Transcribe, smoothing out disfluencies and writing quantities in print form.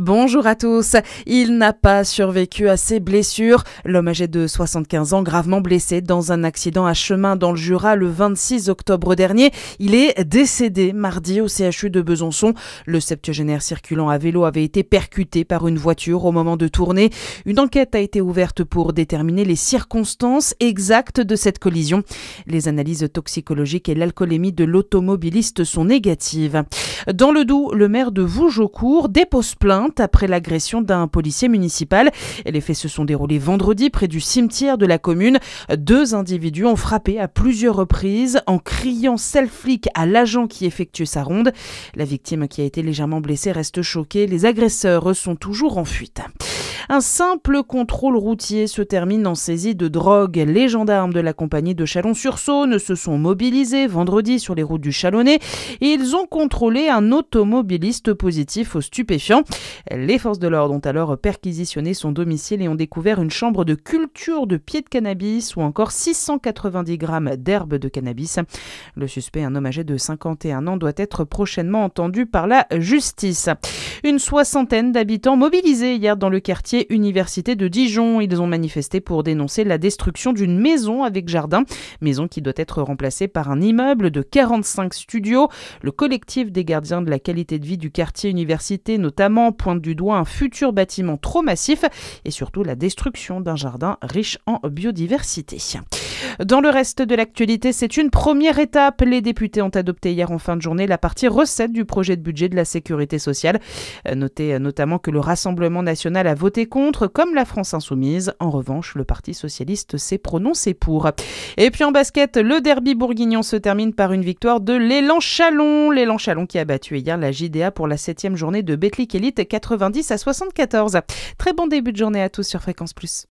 Bonjour à tous. Il n'a pas survécu à ses blessures. L'homme âgé de 75 ans, gravement blessé dans un accident à chemin dans le Jura le 26 octobre dernier. Il est décédé mardi au CHU de Besançon. Le septuagénaire circulant à vélo avait été percuté par une voiture au moment de tourner. Une enquête a été ouverte pour déterminer les circonstances exactes de cette collision. Les analyses toxicologiques et l'alcoolémie de l'automobiliste sont négatives. Dans le Doubs, le maire de Vougeaucourt dépose plainte après l'agression d'un policier municipal. Les faits se sont déroulés vendredi près du cimetière de la commune. Deux individus ont frappé à plusieurs reprises en criant self-flic à l'agent qui effectuait sa ronde. La victime, qui a été légèrement blessée, reste choquée. Les agresseurs sont toujours en fuite. Un simple contrôle routier se termine en saisie de drogue. Les gendarmes de la compagnie de Chalon-sur-Saône se sont mobilisés vendredi sur les routes du Chalonnais et ils ont contrôlé un automobiliste positif aux stupéfiants. Les forces de l'ordre ont alors perquisitionné son domicile et ont découvert une chambre de culture de pieds de cannabis ou encore 690 grammes d'herbe de cannabis. Le suspect, un homme âgé de 51 ans, doit être prochainement entendu par la justice. Une soixantaine d'habitants mobilisés hier dans le quartier Université de Dijon. Ils ont manifesté pour dénoncer la destruction d'une maison avec jardin, maison qui doit être remplacée par un immeuble de 45 studios. Le collectif des gardiens de la qualité de vie du quartier Université notamment pointe du doigt un futur bâtiment trop massif et surtout la destruction d'un jardin riche en biodiversité. Dans le reste de l'actualité, c'est une première étape. Les députés ont adopté hier en fin de journée la partie recettes du projet de budget de la sécurité sociale. Notez notamment que le Rassemblement national a voté contre, comme la France insoumise. En revanche, le Parti socialiste s'est prononcé pour. Et puis en basket, le derby bourguignon se termine par une victoire de l'Élan Chalon. L'Élan Chalon qui a battu hier la JDA pour la 7e journée de Betclic Elite 90-74. Très bon début de journée à tous sur Fréquence Plus.